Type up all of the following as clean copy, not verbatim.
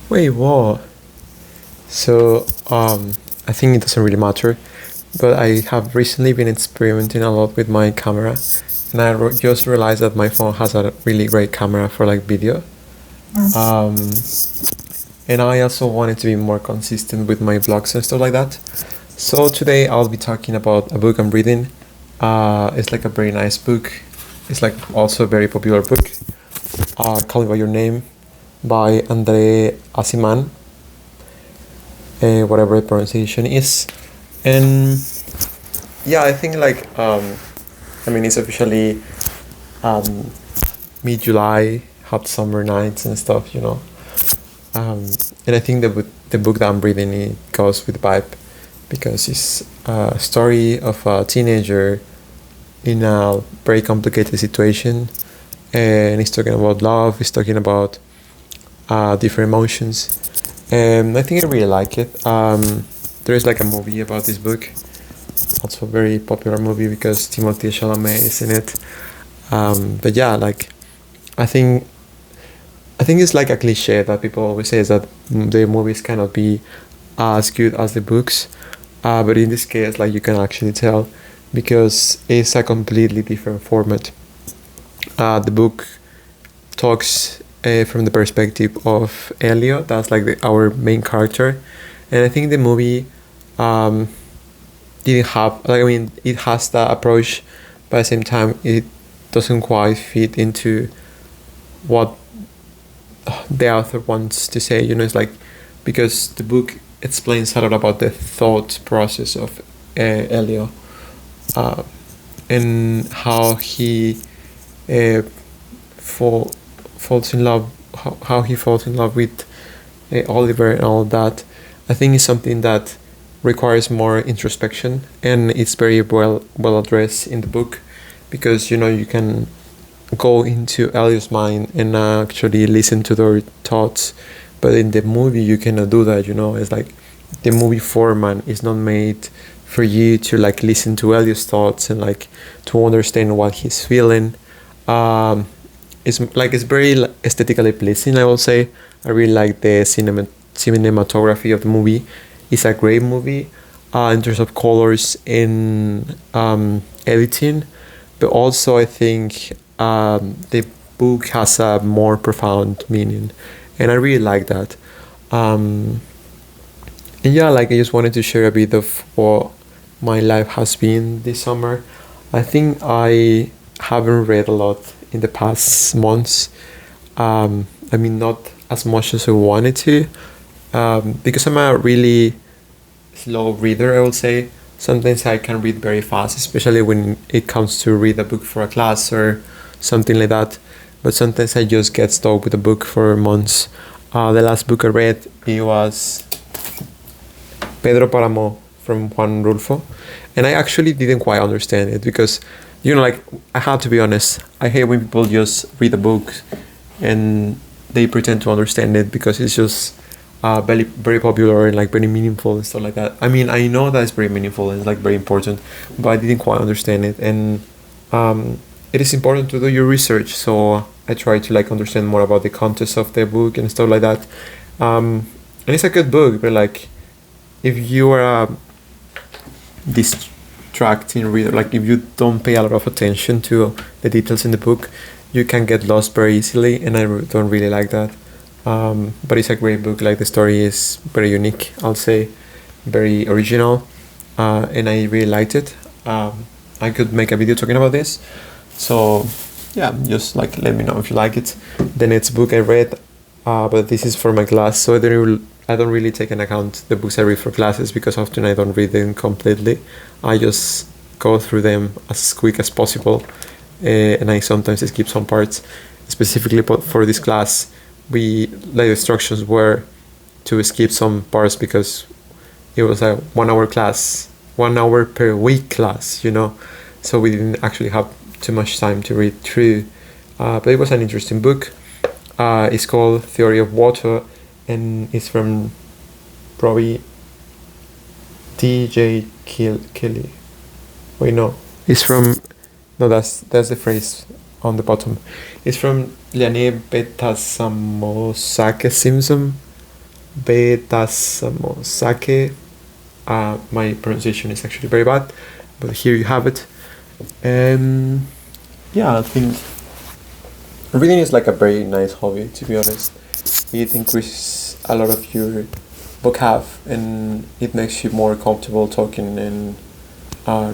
Wait, what? So, I think it doesn't really matter, but I have recently been experimenting a lot with my camera, and just realized that my phone has a really great camera for like video. Um, and I also wanted to be more consistent with my vlogs and stuff like that. So today I'll be talking about a book I'm reading. It's like a very nice book. It's like also a very popular book. Call Me by Your Name by Andre Asiman, whatever the pronunciation is. And yeah, I think I mean, it's officially um, mid July, hot summer nights and stuff. And I think the book that I'm reading it goes with the vibe because it's a story of a teenager in a very complicated situation, and he's talking about love. He's talking about different emotions, and I think I really like it. There is like a movie about this book, also a very popular movie because Timothée Chalamet is in it. But yeah, like I think I think it's like a cliche that people always say is that the movies cannot be as good as the books, but in this case, like you can actually tell because it's a completely different format. The book talks from the perspective of Elliot, that's like our main character, and I think the movie um, didn't have like I mean it has that approach, but at the same time it doesn't quite fit into what the author wants to say. It's like because the book explains a lot about the thought process of Elio, uh, and how he uh, fall, falls in love, how he falls in love with Oliver and all that. I think it's something that requires more introspection, and it's very well addressed in the book because you can go into Elio's mind and actually listen to their thoughts. But in the movie, you cannot do that. It's like the movie format is not made for you to like listen to Elio's thoughts and like to understand what he's feeling. Um, it's very aesthetically pleasing. I will say I really like the cinematography of the movie. It's a great movie in terms of colors and editing, but also I think the book has a more profound meaning, and I really like that. Um, and yeah, like I just wanted to share a bit of what my life has been this summer. I think I haven't read a lot in the past months. I mean, not as much as I wanted to, because I'm a really slow reader, I would say. Sometimes I can read very fast, especially when it comes to read a book for a class or something like that. But sometimes I just get stuck with a book for months. The last book I read it was Pedro Paramo from Juan Rulfo, and I actually didn't quite understand it because, like I have to be honest, I hate when people just read a book and they pretend to understand it because it's just very popular and like very meaningful and stuff like that. I mean, I know that it's very meaningful and it's like very important, but I didn't quite understand it, and it is important to do your research. So I try to like understand more about the context of the book and stuff like that. And it's a good book, but like if you are a distracting reader, like if you don't pay a lot of attention to the details in the book, you can get lost very easily, and I don't really like that. But it's a great book. Like the story is very unique, I'll say, very original, and I really liked it. I could make a video talking about this. So yeah, just like let me know if you like it. The next book I read, but this is for my class, so I don't really take into account the books I read for classes because often I don't read them completely. I just go through them as quick as possible, and I sometimes skip some parts. Specifically for this class, the instructions were to skip some parts because it was a 1 hour class, 1 hour per week class. So we didn't actually have too much time to read through. But it was an interesting book. It's called Theory of Water, and it's from probably T.J. Kelly. Wait, no, it's from no. That's the phrase on the bottom. It's from Liane Betasamosake Simpson. Betasamosake. My pronunciation is actually very bad, but here you have it. Yeah, I think reading is like a very nice hobby, to be honest. It increases a lot of your vocab, and it makes you more comfortable talking, and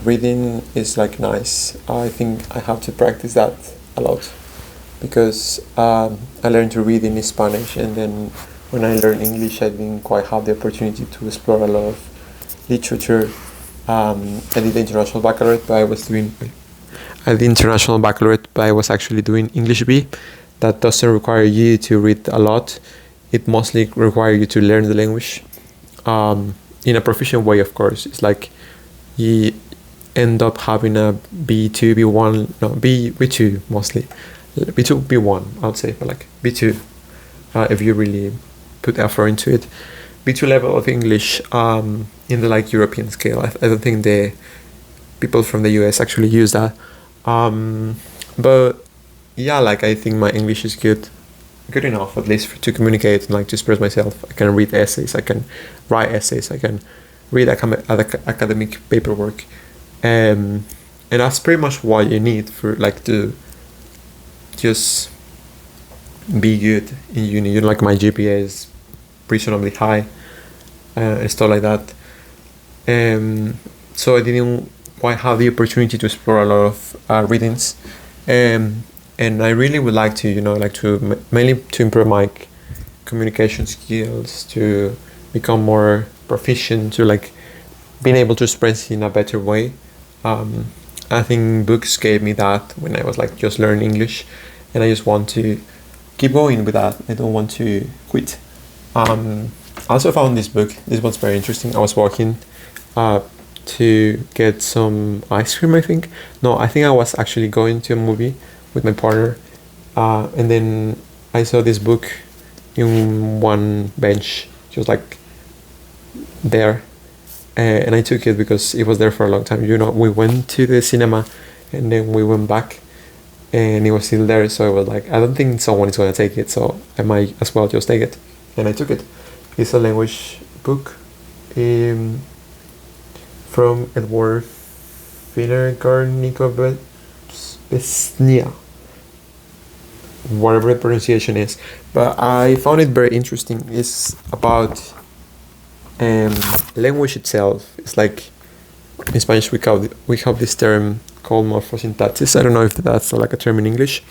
reading is like nice. I think I have to practice that a lot because I learned to read in Spanish, and then when I learned English, I didn't quite have the opportunity to explore a lot of literature. I did the international baccalaureate, but I was actually doing English B. That doesn't require you to read a lot. It mostly requires you to learn the language in a proficient way, of course. It's like you end up having a B2, B1, no, B2 mostly. B2, B1, I would say, but like B2 if you really put effort into it. B2 level of English in the like European scale. I don't think the people from the US actually use that. But yeah, like I think my English is good enough at least to communicate and like to express myself. I can read essays, I can write essays, I can read academic paperwork, and that's pretty much what you need for like to just be good in uni. You know, like my GPA is reasonably high and stuff like that. So I didn't quite have the opportunity to explore a lot of readings, and I really would like to, you know, like to mainly to improve my communication skills, to become more proficient, to like being able to express in a better way. I think books gave me that when I was like just learning English, and I just want to keep going with that. I don't want to quit. I also found this book. This one's very interesting. I was walking to get some ice cream, I think. No, I think I was actually going to a movie with my partner, and then I saw this book in one bench, just like there, and I took it because it was there for a long time. You know, we went to the cinema, and then we went back, and it was still there. So I was like, I don't think someone is gonna take it, so I might as well just take it, and I took it. It's a language book, from Edward Besnia, whatever the pronunciation is, but I found it very interesting. It's about language itself. It's like in Spanish we have this term called morphosyntaxis. I don't know if that's like a term in English,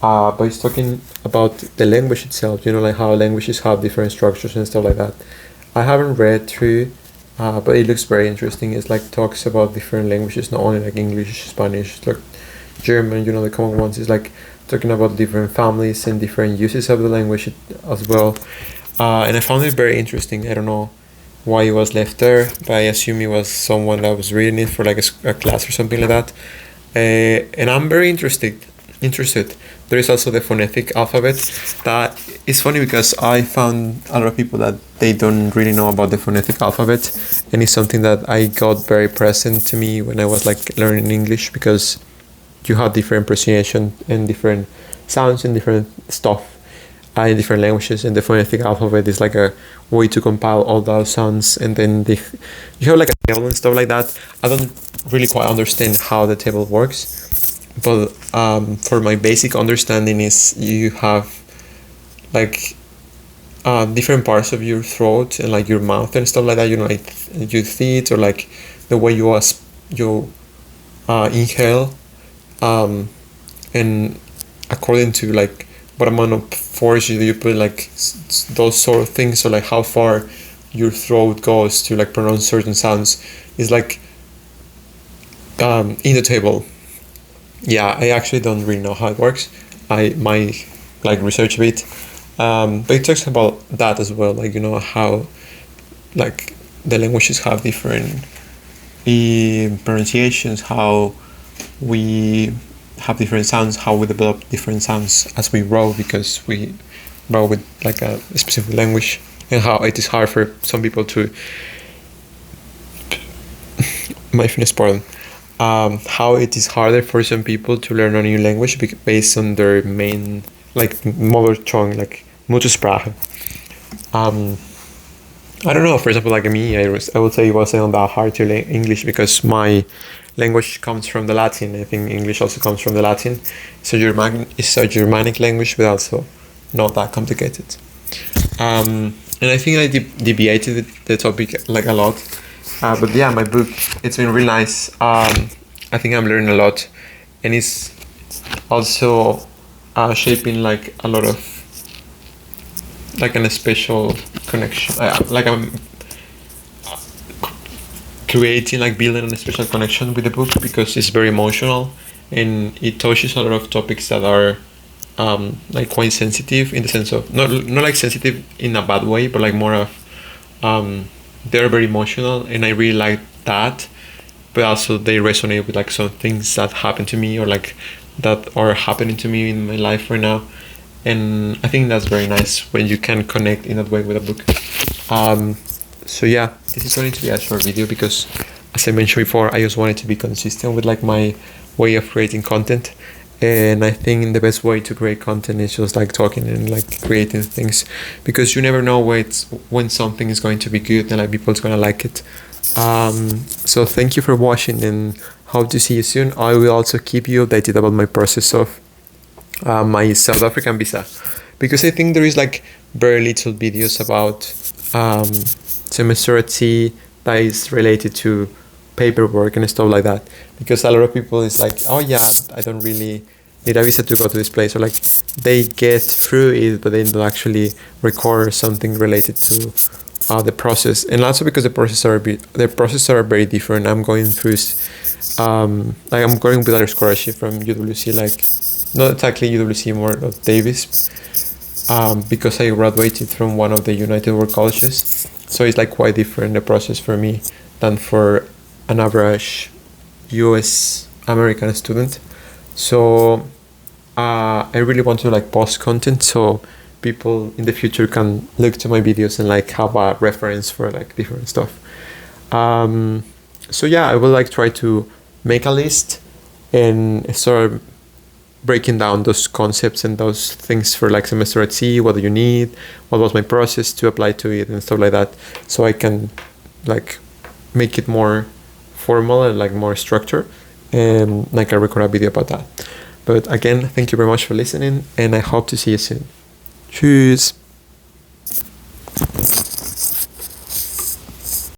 but it's talking about the language itself. You know, like how languages have different structures and stuff like that. I haven't read through, but it looks very interesting. It's like talks about different languages, not only like English, Spanish, like German. You know, the common ones. It's like talking about different families and different uses of the language as well. And I found it very interesting. I don't know why it was left there, but I assume it was someone that was reading it for like a class or something like that. And I'm very interested. There is also the phonetic alphabet. That is funny because I found a lot of people that they don't really know about the phonetic alphabet, and it's something that I got very present to me when I was like learning English, because you have different pronunciation and different sounds and different stuff in different languages, and the phonetic alphabet is like a way to compile all those sounds, and then you have like a table and stuff like that. I don't really quite understand how the table works, but for my basic understanding is you have like different parts of your throat and like your mouth and stuff like that, you know, like your teeth, or like the way you inhale, and according to like what amount of force you put, like those sort of things, or like how far your throat goes to like pronounce certain sounds, is like in the table. Yeah, I actually don't really know how it works. I might like research a bit, but it talks about that as well, like, you know, how like the languages have different pronunciations, how we have different sounds, how we develop different sounds as we grow, because we grow with like a specific language, and how it is hard for some people to my fitness pardon how it is harder for some people to learn a new language based on their main like mother tongue, like Muttersprache. I don't know. For example, like me, I would say it wasn't that hard to learn English because my language comes from the Latin. I think English also comes from the Latin. It's a Germanic language, but also not that complicated. And I think I deviated the topic like a lot. But yeah, my book, it's been really nice. I think I'm learning a lot, and it's also shaping like a lot of like a special connection. Like I'm creating, like building a special connection with the book because it's very emotional and it touches a lot of topics that are like quite sensitive in the sense of not like sensitive in a bad way, but like more of they're very emotional, and I really like that. But also they resonate with like some things that happen to me or like that are happening to me in my life right now, and I think that's very nice when you can connect in that way with a book. So yeah, this is going to be a short video because, as I mentioned before, I just wanted to be consistent with like my way of creating content, and I think the best way to create content is just like talking and like creating things, because you never know when something is going to be good and like people's gonna like it. So thank you for watching and hope to see you soon. I will also keep you updated about my process of my South African visa, because I think there is like very little videos about semester at sea that is related to paperwork and stuff like that, because a lot of people is like, oh yeah, I don't really need a visa to go to this place, or like they get through it but they don't actually record something related to the process. And also because the processes are very different. I'm going through like I'm going with a scholarship from UWC, like not exactly UWC, more of Davis, because I graduated from one of the United World Colleges, so it's like quite different the process for me than for an average US American student. So I really want to like post content so people in the future can look to my videos and like have a reference for like different stuff. So yeah, I will like try to make a list and start breaking down those concepts and those things for like semester at sea. What do you need? What was my process to apply to it and stuff like that, so I can like make it more formal and like more structured, and like I record a video about that. But again, thank you very much for listening, and I hope to see you soon. Tschüss.